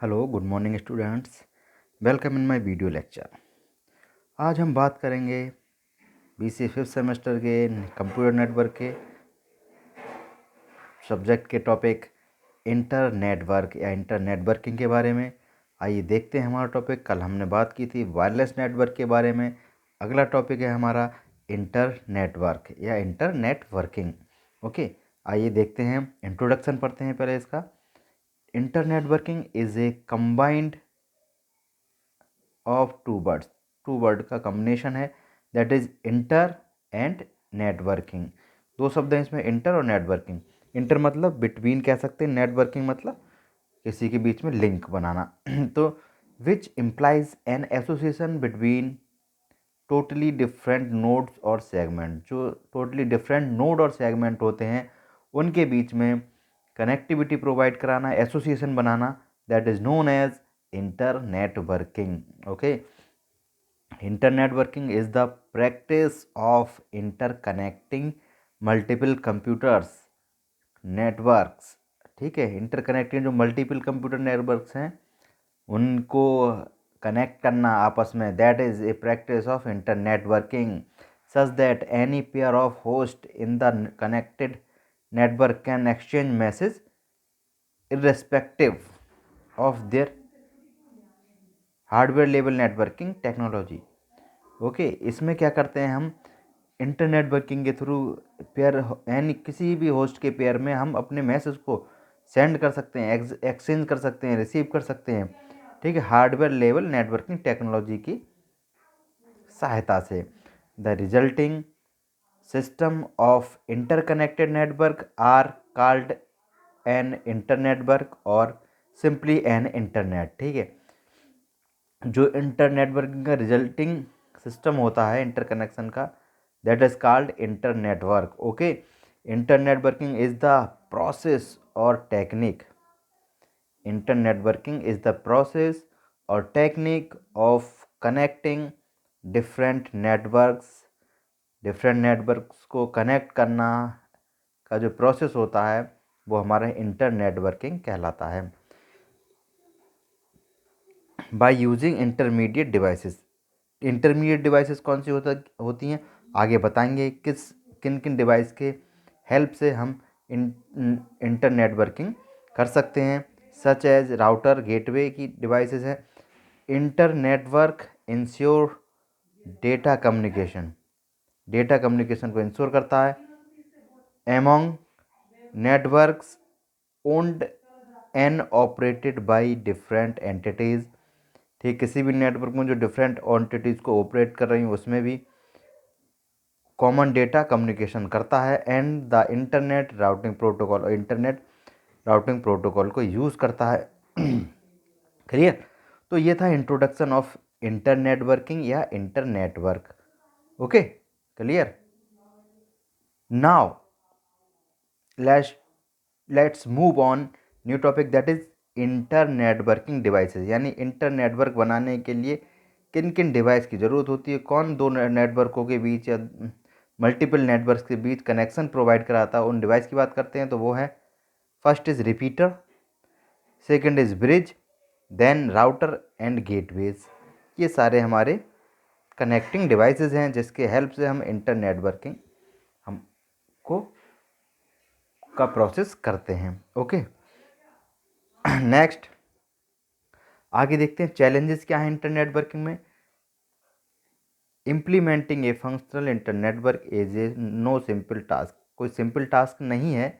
Hello good morning students. Welcome in my video lecture. आज हम बात करेंगे बीसीए फिफ्थ सेमेस्टर के कंप्यूटर नेटवर्क के सब्जेक्ट के टॉपिक इंटर नेटवर्क या इंटर नेटवर्किंग के बारे में। आइए देखते हैं हमारा टॉपिक। कल हमने बात की थी वायरलेस नेटवर्क के बारे में। अगला टॉपिक है हमारा इंटर नेटवर्क या इंटर नेटवर्किंग। ओके, आइए देखते हैं। इंट्रोडक्शन पढ़ते हैं पहले इसका। Internetworking is a combined of two word का कॉम्बिनेशन है, that is inter and networking. दो शब्द हैं इसमें, इंटर और नेटवर्किंग। इंटर मतलब बिटवीन कह सकते हैं, नेटवर्किंग मतलब किसी के बीच में लिंक बनाना। तो which implies an association between totally different nodes और सेगमेंट। जो टोटली डिफरेंट नोड और सेगमेंट होते हैं उनके बीच में कनेक्टिविटी प्रोवाइड कराना, एसोसिएशन बनाना, that is known as internetworking. Okay, internetworking is the practice of interconnecting multiple computers networks. ठीक है, इंटरकनेक्टिंग जो मल्टीपल कंप्यूटर नेटवर्क्स हैं उनको कनेक्ट करना आपस में, that is a practice of inter networking such that any pair of host in the connected network can exchange message irrespective of their hardware level networking technology. Okay, इसमें क्या करते हैं हम इंटर नेटवर्किंग के through pair यानी किसी भी host के पेयर में हम अपने मैसेज को सेंड कर सकते हैं, एक्सचेंज कर सकते हैं, रिसीव कर सकते हैं। ठीक है, हार्डवेयर लेवल नेटवर्किंग टेक्नोलॉजी की सहायता से। The resulting system of interconnected network are called an internetwork और सिंपली एन इंटरनेट। ठीक है, जो इंटर नेटवर्किंग का रिजल्टिंग सिस्टम होता है इंटरकनेक्शन का, that is called internetwork. Okay, internetworking is the process और technique. Internetworking is the process और technique of connecting different networks को कनेक्ट करना का जो प्रोसेस होता है वो हमारा इंटर नेटवर्किंग कहलाता है। बाय यूजिंग इंटरमीडिएट डिवाइसेस कौन सी होती हैं आगे बताएंगे। किन किन डिवाइस के हेल्प से हम इंटर नेटवर्किंग कर सकते हैं। सच एज राउटर गेटवे की डिवाइसेस हैं। Inter network ensure data communication को इंश्योर करता है among networks owned and operated by different entities. ठीक, किसी भी नेटवर्क में जो डिफरेंट एंटिटीज़ को ऑपरेट कर रही हैं उसमें भी कॉमन डेटा कम्युनिकेशन करता है। And the internet routing protocol, और इंटरनेट राउटिंग प्रोटोकॉल को यूज़ करता है। क्लियर? तो ये था इंट्रोडक्शन ऑफ इंटर नेटवर्किंग या inter network. Okay, clear? Now let's move on new topic, that is inter networking devices. यानी इंटर नेटवर्क बनाने के लिए किन किन डिवाइस की ज़रूरत होती है, कौन दो नेटवर्कों के बीच या मल्टीपल नेटवर्क्स के बीच कनेक्शन प्रोवाइड कराता है, उन डिवाइस की बात करते हैं। तो वो है, first is repeater, second is bridge, then router and gateways. ये सारे हमारे कनेक्टिंग डिवाइसेस हैं जिसके हेल्प से हम इंटर नेटवर्किंग हमको का प्रोसेस करते हैं। ओके, नेक्स्ट आगे देखते हैं चैलेंजेस क्या है इंटर नेटवर्किंग में। Implementing a functional internetwork is a no simple task. कोई सिंपल टास्क नहीं है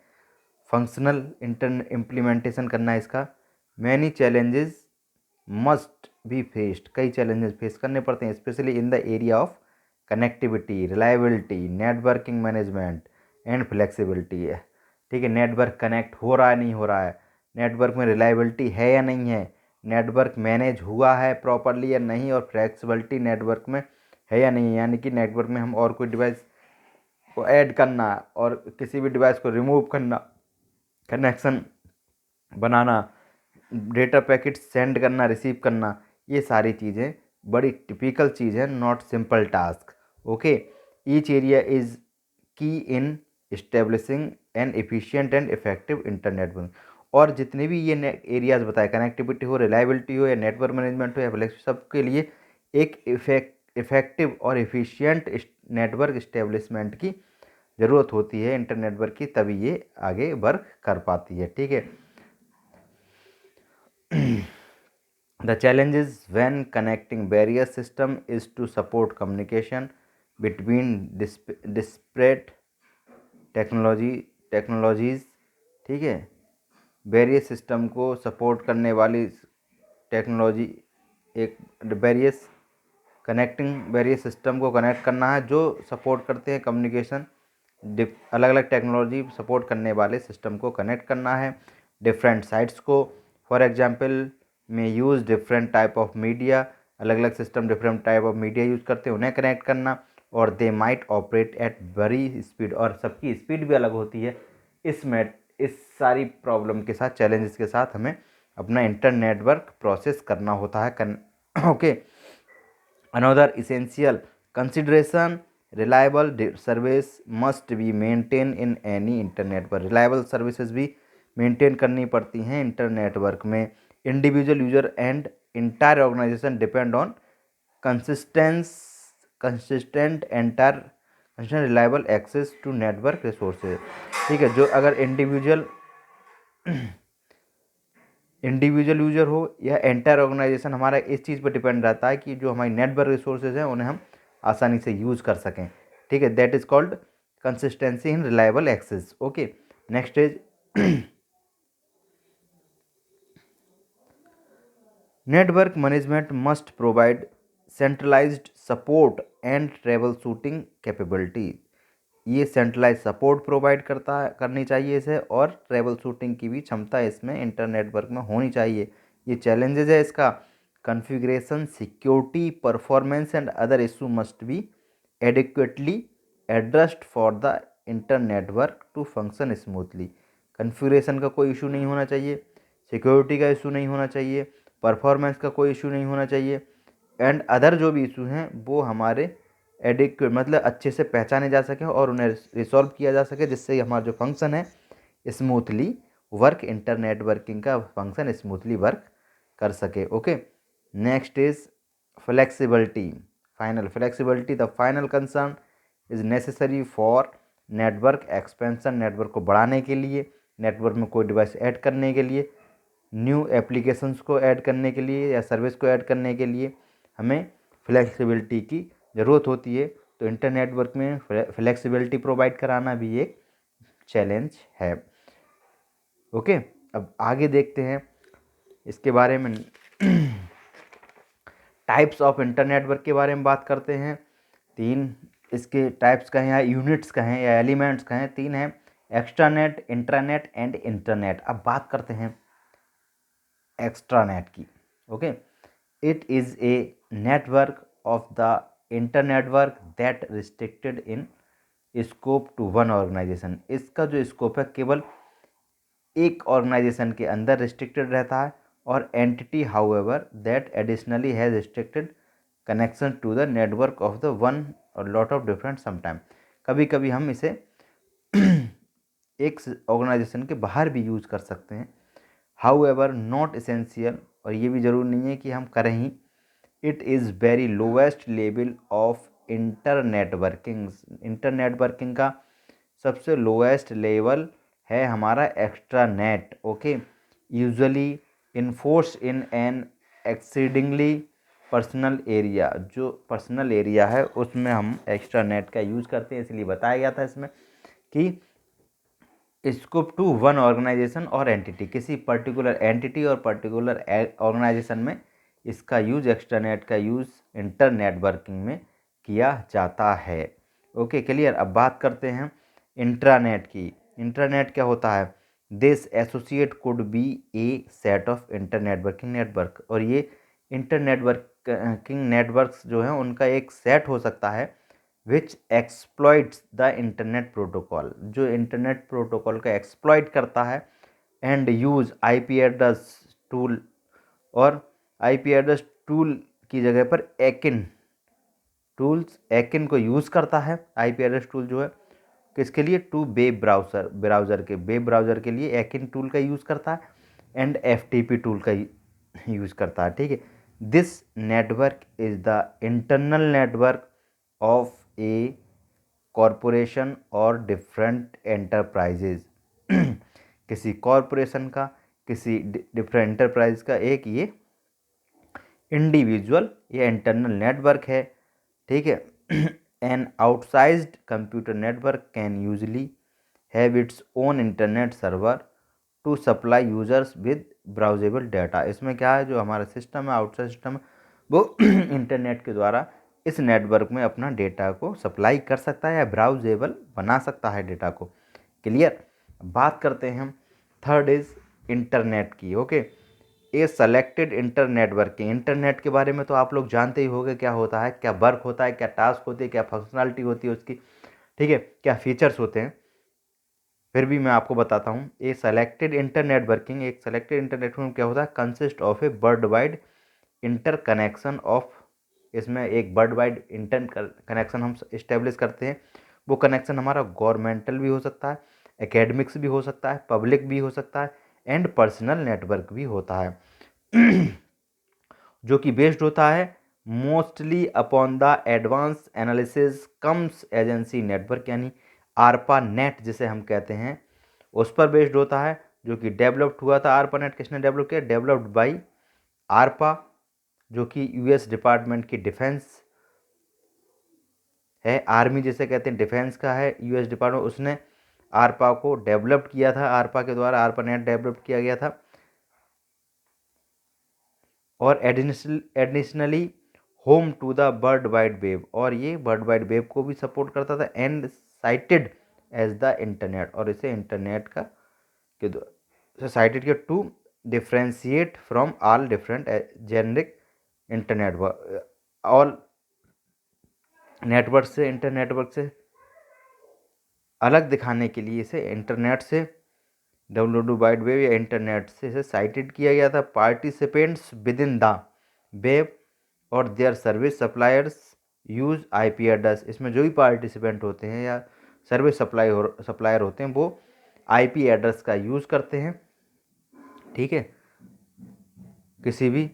फंक्शनल इंटर इम्प्लीमेंटेशन करना इसका। Many challenges must be faced, कई चैलेंजेस फेस करने पड़ते हैं, specially in the area of connectivity, reliability, networking management and flexibility है। ठीक है, नेटवर्क कनेक्ट हो रहा है नहीं हो रहा है, नेटवर्क में रिलायबिलिटी है या नहीं है, नेटवर्क मैनेज हुआ है प्रॉपरली या नहीं, और फ्लेक्सिबिलिटी नेटवर्क में है या नहीं, यानी कि नेटवर्क में हम और कोई डिवाइस को ऐड करना और किसी भी डिवाइस को रिमूव करना, कनेक्शन बनाना, डेटा पैकेट सेंड करना, रिसीव करना, ये सारी चीज़ें बड़ी टिपिकल चीज़ है, not simple task. Okay, each area is key in establishing an efficient and effective internetwork. और जितने भी ये एरियाज बताए, कनेक्टिविटी हो, रिलायबिलिटी हो, या नेटवर्क मैनेजमेंट हो, या फ्लेक्सिबिलिटी, सबके लिए एक इफेक्टिव और एफिशिएंट नेटवर्क इस्टेब्लिशमेंट की ज़रूरत होती है इंटरनेट वर्क की, तभी ये आगे वर्क कर पाती है। ठीक है। The challenges when connecting various system is to support communication between disparate technologies. ठीक है। वेरियस सिस्टम को सपोर्ट करने वाली टेक्नोलॉजी, एक वेरियस कनेक्टिंग वेरियस सिस्टम को कनेक्ट करना है जो सपोर्ट करते हैं कम्युनिकेशन, अलग अलग टेक्नोलॉजी सपोर्ट करने वाले सिस्टम को कनेक्ट करना है डिफरेंट साइट्स को। फॉर एग्जांपल में use different type of media, अलग अलग system different type of media use करते हैं, उन्हें कनेक्ट करना। और they might operate at very speed, और सबकी स्पीड भी अलग होती है। इस सारी प्रॉब्लम के साथ, चैलेंजेस के साथ हमें अपना इंटरनेट वर्क प्रोसेस करना होता है। Okay. Another essential consideration, reliable service must be maintain in any internet पर। रिलायबल सर्विसेज भी मेंटेन करनी पड़ती हैं इंटरनेट वर्क में। Individual user and entire organization depend on consistent reliable access to network resources. ठीक है। जो अगर इंडिविजुअल यूजर हो या एंटायर ऑर्गेनाइजेशन, हमारा इस चीज़ पर डिपेंड रहता है कि जो हमारी नेटवर्क रिसोर्सेज हैं उन्हें हम आसानी से यूज़ कर सकें। ठीक है। That is called consistency in reliable access. Okay. Next is network management must provide centralized support and troubleshooting capability. ये सेंट्रलाइज सपोर्ट प्रोवाइड करनी चाहिए इसे, और ट्रैबल शूटिंग की भी क्षमता इसमें इंटरनेट वर्क में होनी चाहिए। ये चैलेंजेस है इसका। Configuration, security, performance and other issue must be adequately addressed for the internetwork to function smoothly. Configuration का कोई इशू नहीं होना चाहिए, सिक्योरिटी का इशू नहीं होना चाहिए, परफॉर्मेंस का कोई इशू नहीं होना चाहिए, एंड अदर जो भी इशू हैं वो हमारे एडिक्वेट मतलब अच्छे से पहचाने जा सकें और उन्हें रिसॉल्व किया जा सके, जिससे हमारा जो फंक्शन है स्मूथली वर्क, इंटरनेट वर्किंग का फंक्शन स्मूथली वर्क कर सके। Okay. Next is flexibility. Flexibility the final concern is necessary for network expansion. Network को बढ़ाने के लिए, नेटवर्क में कोई डिवाइस ऐड करने के लिए, न्यू एप्लीकेशंस को ऐड करने के लिए या सर्विस को ऐड करने के लिए हमें फ्लेक्सिबिलिटी की ज़रूरत होती है। तो इंटरनेट वर्क में फ्लेक्सिबिलिटी प्रोवाइड कराना भी एक चैलेंज है। ओके। अब आगे देखते हैं इसके बारे में। टाइप्स ऑफ इंटरनेट वर्क के बारे में बात करते हैं। 3 इसके टाइप्स का हैं, या यूनिट्स का हैं, या एलिमेंट्स का हैं। 3 हैं, एक्स्ट्रानेट, इंट्रानेट एंड इंटरनेट। अब बात करते हैं एक्स्ट्रानेट की। Okay. It is a network of the internetwork that restricted in scope to one organization. इसका जो स्कोप है केवल एक ऑर्गेनाइजेशन के अंदर रिस्ट्रिक्टेड रहता है, और entity however that additionally has restricted connection to the network of the one or lot of different sometime. कभी कभी हम इसे एक ऑर्गेनाइजेशन के बाहर भी यूज कर सकते हैं। हाउएवर नॉट एसेंशियल, और ये भी ज़रूरी नहीं है कि हम करें ही। It is very lowest level of internetworking. Internetworking का सबसे लोएस्ट लेवल है हमारा extranet. Okay. Usually enforce in an exceedingly personal area. जो पर्सनल एरिया है उसमें हम एक्स्ट्रानेट का यूज़ करते हैं, इसलिए बताया गया था इसमें कि स्कोप टू वन ऑर्गेनाइजेशन और एंटिटी, किसी पर्टिकुलर एंटिटी और पर्टिकुलर ऑर्गेनाइजेशन में इसका यूज, एक्स्ट्रानेट का यूज़ इंटरनेटवर्किंग में किया जाता है। Okay, clear. अब बात करते हैं इंट्रानेट की। इंटरनेट क्या होता है? This associate could be A set of internetworking network. और ये इंटरनेटवर्किंग नेटवर्क्स जो हैं उनका एक सेट हो सकता है विच एक्सप्लॉइट्स द इंटरनेट प्रोटोकॉल, जो इंटरनेट प्रोटोकॉल का एक्सप्लॉइट करता है, and use IP address tool, और आईपी एड्रेस टूल की जगह पर एकिन को यूज़ करता है। आईपी एड्रेस टूल जो है किसके लिए? टू वेब ब्राउज़र के वेब ब्राउज़र के लिए एकिन टूल का यूज़ करता है एंड एफटीपी टूल का यूज़ करता है। ठीक है, this network is the internal network of A corporation और डिफरेंट एंटरप्राइजेज किसी कॉरपोरेशन का, किसी डिफरेंट एंटरप्राइज का एक ये इंडिविजुअल या इंटरनल नेटवर्क है। ठीक है, an outsized computer network can usually have its own internet server to supply users with browsable data. इसमें क्या है, जो हमारा सिस्टम है, आउटसाइड सिस्टम है, वो इंटरनेट के द्वारा इस नेटवर्क में अपना डेटा को सप्लाई कर सकता है या ब्राउजेबल बना सकता है डेटा को। क्लियर। बात करते हैं हम थर्ड इज इंटरनेट की। ओके, ए सेलेक्टेड इंटरनेटवर्किंग। इंटरनेट के बारे में तो आप लोग जानते ही होंगे, क्या होता है, क्या वर्क होता है, क्या टास्क होती है, क्या फंक्शनलिटी होती है उसकी। ठीक है, क्या फीचर्स होते हैं, फिर भी मैं आपको बताता हूँ। ए सेलेक्टेड इंटरनेटवर्किंग, एक सेलेक्टेड इंटरनेटवर्किंग क्या होता है, consist of a world wide inter connection of, इसमें एक वर्ल्ड वाइड इंटर कनेक्शन हम इस्टेब्लिश करते हैं। वो कनेक्शन हमारा गवर्नमेंटल भी हो सकता है, एकेडमिक्स भी हो सकता है, पब्लिक भी हो सकता है, एंड पर्सनल नेटवर्क भी होता है जो कि बेस्ड होता है mostly upon the advance analysis comes agency network, यानी आरपा नेट जिसे हम कहते हैं, उस पर बेस्ड होता है, जो कि डेवलप्ड हुआ था। आरपा नेट किसने डेवलप किया? डेवलप्ड बाई आरपा, जो कि यूएस डिपार्टमेंट की डिफेंस है, आर्मी जिसे कहते हैं डिफेंस का है, यूएस डिपार्टमेंट, उसने आरपा को डेवलप किया था, आरपा के द्वारा आरपा नेट डेवलप किया गया था। और additionally home to the world wide web, और ये वर्ल्ड वाइड वेब को भी सपोर्ट करता था, and cited as the internet, और इसे इंटरनेट का के साइटेड के to differentiate from all different generic internet all network से, इंटरनेटवर्क से अलग दिखाने के लिए इसे इंटरनेट से, वर्ल्ड वाइड वेब या इंटरनेट से इसे साइटेड किया गया था। Participants within the web और their service suppliers use IP address. इसमें जो भी पार्टिसिपेंट होते हैं या सर्विस सप्लायर होते हैं, वो आईपी एड्रेस का यूज़ करते हैं। ठीक है, किसी भी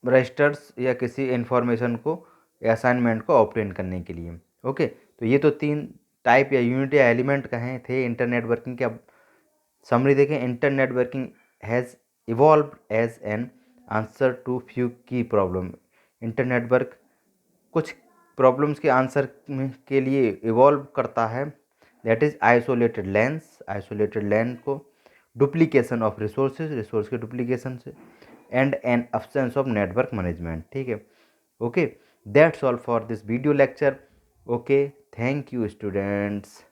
रजिस्टर्स या किसी इंफॉर्मेशन को या असाइनमेंट को ऑब्टेन करने के लिए। ओके, तो ये तो तीन टाइप या यूनिट या एलिमेंट कहे थे इंटर नेटवर्किंग के। अब समरी देखें। Internetworking has evolve as an answer to few key problem. Internetwork कुछ प्रॉब्लम्स के आंसर के लिए इवॉल्व करता है, दैट इज़ आइसोलेटेड लैन को, डुप्लीकेशन ऑफ रिसोर्स के डुप्लीकेशन से, and an absence of network management. ठीक है, okay, that's all for this video lecture. Okay, thank you students.